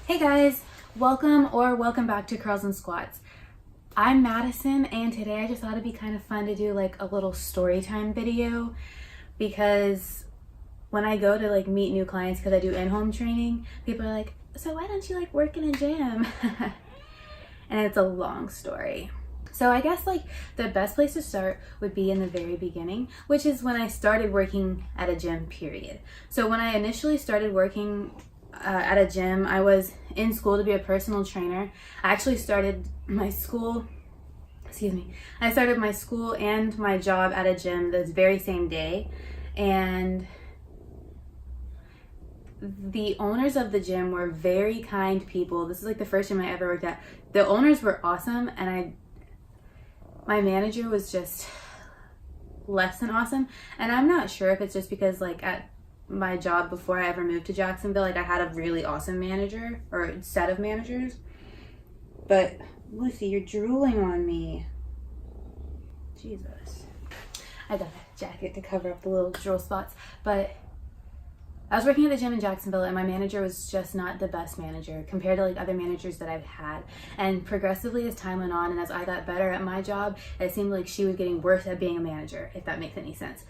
Hey guys, welcome back to Curls and Squats. I'm Madison, and today I just thought it'd be kind of fun to do like a little story time video, because when I go to like meet new clients, because I do in-home training, people are like, so why don't you like work in a gym? And it's a long story. So I guess like the best place to start would be in the very beginning, which is when I started working at a gym, period. So when I initially started working at a gym, I was in school to be a personal trainer. I actually started my school, I started my school and my job at a gym this very same day. And the owners of the gym were very kind people. This is like the first gym I ever worked at. The owners were awesome, and my manager was just less than awesome. And I'm not sure if it's just because like at my job before I ever moved to Jacksonville, like I had a really awesome manager or set of managers. But Lucy, you're drooling on me. Jesus. I got a jacket to cover up the little drool spots. But I was working at the gym in Jacksonville, and my manager was just not the best manager compared to like other managers that I've had. And progressively as time went on and as I got better at my job, it seemed like she was getting worse at being a manager, if that makes any sense.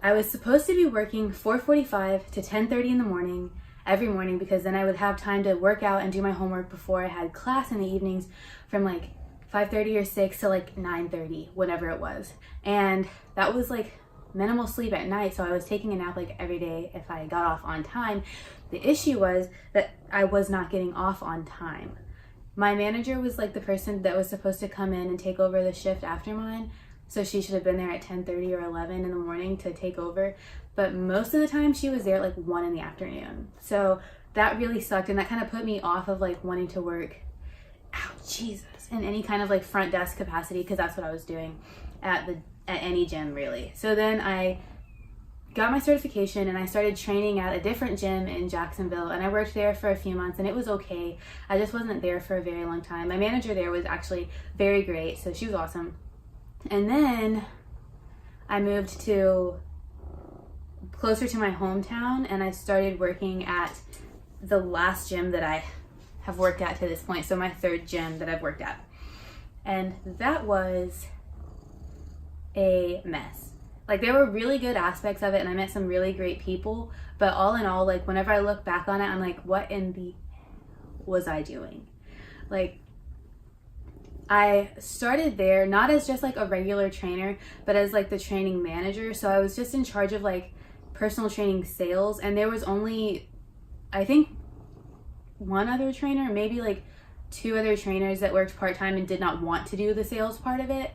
I was supposed to be working 4:45 to 10:30 in the morning every morning, because then I would have time to work out and do my homework before I had class in the evenings from like 5:30 or 6 to like 9:30, whatever it was. And that was like minimal sleep at night, so I was taking a nap like every day if I got off on time. The issue was that I was not getting off on time. My manager was like the person that was supposed to come in and take over the shift after mine. So she should have been there at 10:30 or 11 in the morning to take over. But most of the time she was there at like 1 in the afternoon. So that really sucked, and that kind of put me off of like wanting to work, in any kind of like front desk capacity, because that's what I was doing at any gym really. So then I got my certification and I started training at a different gym in Jacksonville, and I worked there for a few months and it was okay. I just wasn't there for a very long time. My manager there was actually very great, so she was awesome. And then I moved to closer to my hometown, and I started working at the last gym that I have worked at to this point. So my third gym that I've worked at. And that was a mess. Like there were really good aspects of it, and I met some really great people, but all in all, like whenever I look back on it, I'm like, what in the was I doing? Like, I started there not as just like a regular trainer, but as like the training manager. So I was just in charge of like personal training sales, and there was only, I think, one other trainer, maybe like 2 other trainers that worked part-time and did not want to do the sales part of it.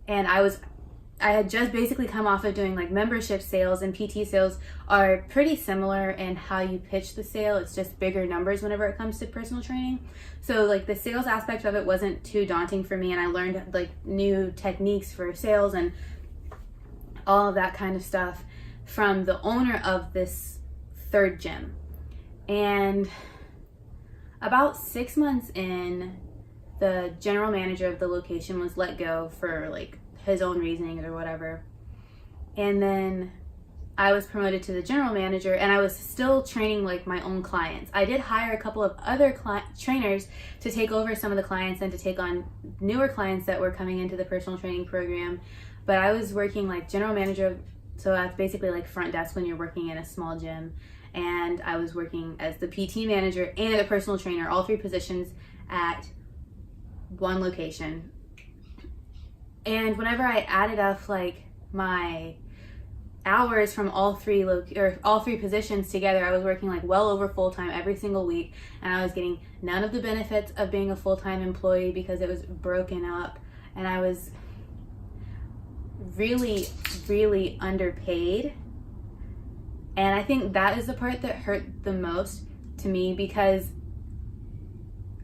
And I had just basically come off of doing like membership sales, and PT sales are pretty similar in how you pitch the sale. It's just bigger numbers whenever it comes to personal training. So like the sales aspect of it wasn't too daunting for me, and I learned like new techniques for sales and all of that kind of stuff from the owner of this third gym. And about 6 months in, the general manager of the location was let go for like his own reasoning or whatever. And then I was promoted to the general manager, and I was still training like my own clients. I did hire a couple of other trainers to take over some of the clients and to take on newer clients that were coming into the personal training program. But I was working like general manager, so that's basically like front desk when you're working in a small gym. And I was working as the PT manager and a personal trainer, all 3 positions at one location. And whenever I added up like my hours from all three positions together, I was working like well over full-time every single week, and I was getting none of the benefits of being a full-time employee because it was broken up, and I was really, really underpaid. And I think that is the part that hurt the most to me, because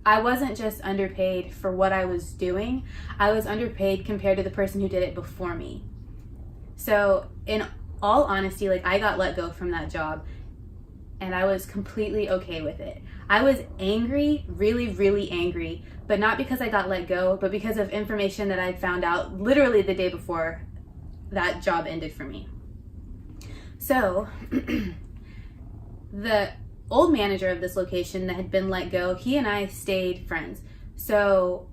I wasn't just underpaid for what I was doing, I was underpaid compared to the person who did it before me. So in all honesty, like I got let go from that job, and I was completely okay with it. I was angry, really, really angry, but not because I got let go, but because of information that I found out literally the day before that job ended for me. So the old manager of this location that had been let go, he and I stayed friends. So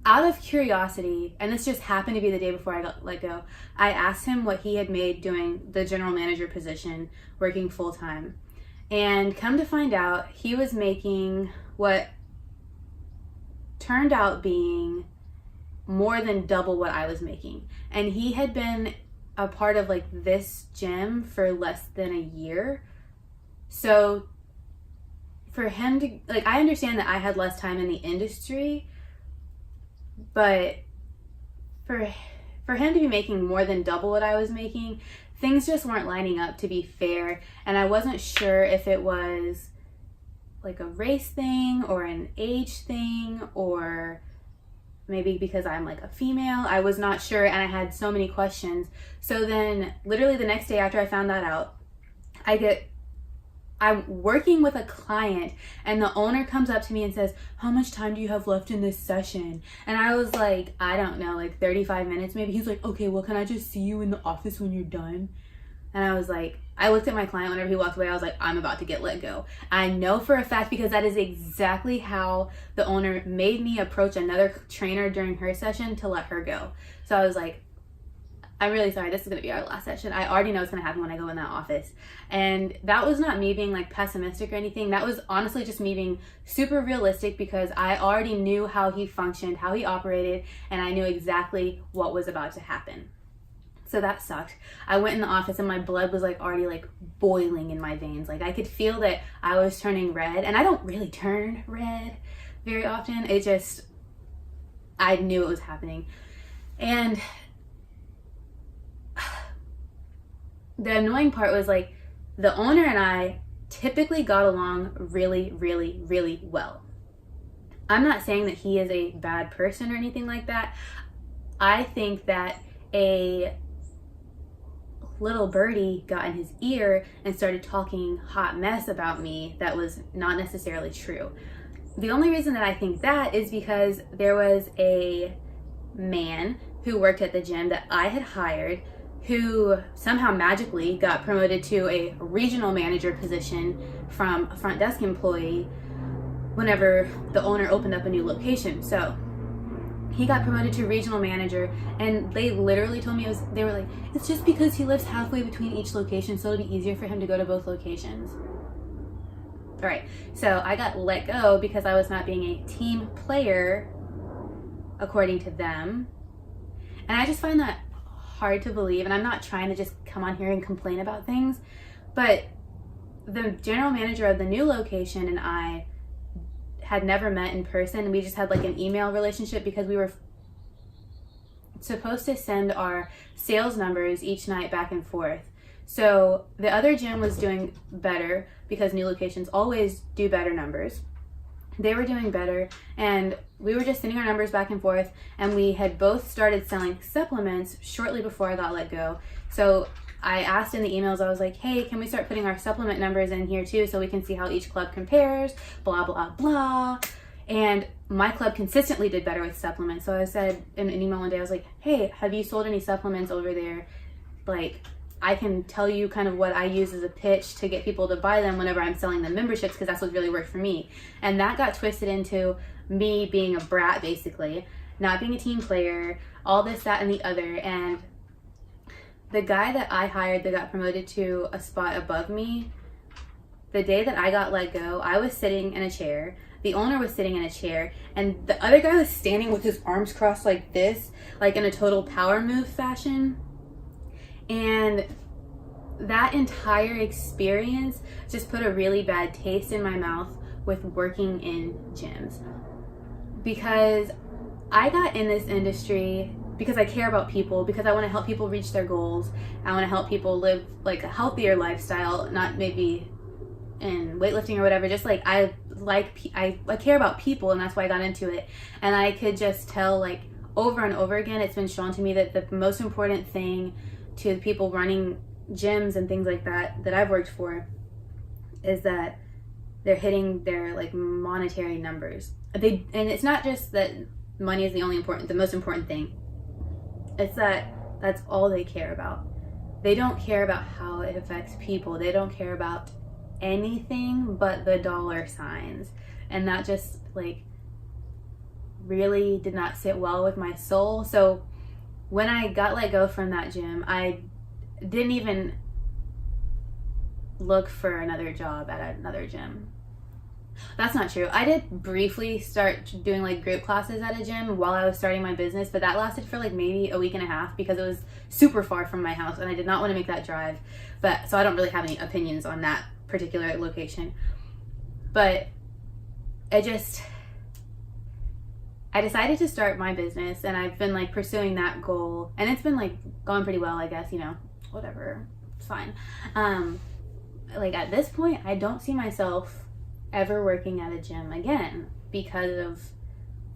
out of curiosity, and this just happened to be the day before I got let go, I asked him what he had made doing the general manager position, working full time. And come to find out, he was making what turned out being more than double what I was making. And he had been a part of like this gym for less than a year. So for him to, like, I understand that I had less time in the industry, but for him to be making more than double what I was making, things just weren't lining up, to be fair. And I wasn't sure if it was like a race thing or an age thing, or maybe because I'm like a female. I was not sure, and I had so many questions. So then literally the next day after I found that out, I'm working with a client, and the owner comes up to me and says, "How much time do you have left in this session?" And I was like, I don't know, like 35 minutes maybe. He's like, "Okay, well, can I just see you in the office when you're done?" And I was like, I looked at my client whenever he walked away. I was like, I'm about to get let go. I know for a fact, because that is exactly how the owner made me approach another trainer during her session to let her go. So I was like, I'm really sorry, this is going to be our last session. I already know what's going to happen when I go in that office. And that was not me being like pessimistic or anything. That was honestly just me being super realistic, because I already knew how he functioned, how he operated, and I knew exactly what was about to happen. So that sucked. I went in the office and my blood was like already like boiling in my veins. Like I could feel that I was turning red, and I don't really turn red very often. It just, I knew it was happening. And the annoying part was like the owner and I typically got along really, really, really well. I'm not saying that he is a bad person or anything like that. I think that a little birdie got in his ear and started talking hot mess about me that was not necessarily true. The only reason that I think that is because there was a man who worked at the gym that I had hired, who somehow magically got promoted to a regional manager position from a front desk employee whenever the owner opened up a new location. So he got promoted to regional manager, and they literally told me they were like, it's just because he lives halfway between each location, so it'll be easier for him to go to both locations. All right, so I got let go because I was not being a team player according to them. And I just find that hard to believe, and I'm not trying to just come on here and complain about things, but the general manager of the new location and I had never met in person. We just had like an email relationship because we were supposed to send our sales numbers each night back and forth. So the other gym was doing better because new locations always do better numbers. They were doing better, and we were just sending our numbers back and forth, and we had both started selling supplements shortly before I got let go. So I asked in the emails, I was like, hey, can we start putting our supplement numbers in here too so we can see how each club compares, blah, blah, blah. And my club consistently did better with supplements. So I said in an email one day, I was like, hey, have you sold any supplements over there? Like, I can tell you kind of what I use as a pitch to get people to buy them whenever I'm selling them memberships, because that's what really worked for me. And that got twisted into me being a brat, basically, not being a team player, all this, that, and the other. And the guy that I hired that got promoted to a spot above me, the day that I got let go, I was sitting in a chair. The owner was sitting in a chair, and the other guy was standing with his arms crossed like this, like in a total power move fashion. And that entire experience just put a really bad taste in my mouth with working in gyms, because I got in this industry because I care about people, because I want to help people reach their goals. I want to help people live like a healthier lifestyle, not maybe in weightlifting or whatever, just like I care about people, and that's why I got into it. And I could just tell, like, over and over again, it's been shown to me that the most important thing to the people running gyms and things like that that I've worked for is that they're hitting their like monetary numbers. And it's not just that money is the most important thing. It's that that's all they care about. They don't care about how it affects people. They don't care about anything but the dollar signs. And that just like really did not sit well with my soul. So when I got let go from that gym, I didn't even look for another job at another gym. That's not true. I did briefly start doing like group classes at a gym while I was starting my business, but that lasted for like maybe a week and a half because it was super far from my house and I did not want to make that drive. But so I don't really have any opinions on that particular location. But I decided to start my business, and I've been like pursuing that goal, and it's been like going pretty well, I guess, you know, whatever, it's fine. Like at this point, I don't see myself ever working at a gym again because of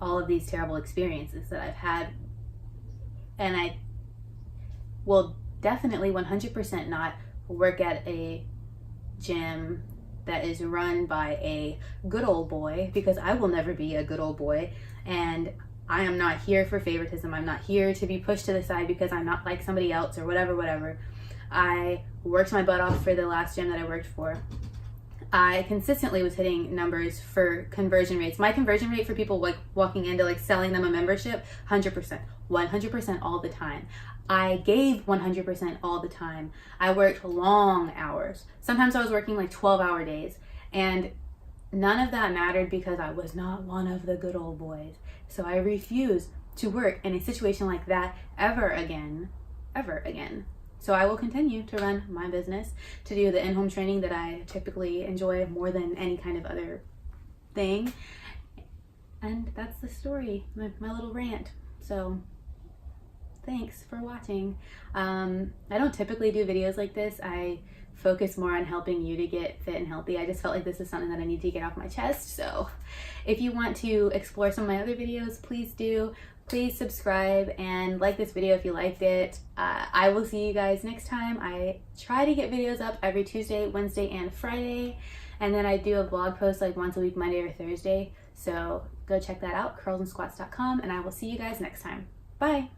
all of these terrible experiences that I've had. And I will definitely 100% not work at a gym that is run by a good old boy, because I will never be a good old boy, and I am not here for favoritism. I'm not here to be pushed to the side because I'm not like somebody else or whatever. I worked my butt off for the last gym that I worked for. I consistently was hitting numbers for conversion rates. My conversion rate for people like walking into like selling them a membership, 100% all the time. I gave 100% all the time. I worked long hours. Sometimes I was working like 12-hour days, and none of that mattered because I was not one of the good old boys. So I refuse to work in a situation like that ever again. So I will continue to run my business, to do the in-home training that I typically enjoy more than any kind of other thing. And that's the story, my little rant. So thanks for watching. I don't typically do videos like this. I focus more on helping you to get fit and healthy. I just felt like this is something that I need to get off my chest. So if you want to explore some of my other videos, please do. Please subscribe and like this video if you liked it. I will see you guys next time. I try to get videos up every Tuesday, Wednesday, and Friday. And then I do a blog post like once a week, Monday or Thursday. So go check that out, curlsandsquats.com, and I will see you guys next time. Bye.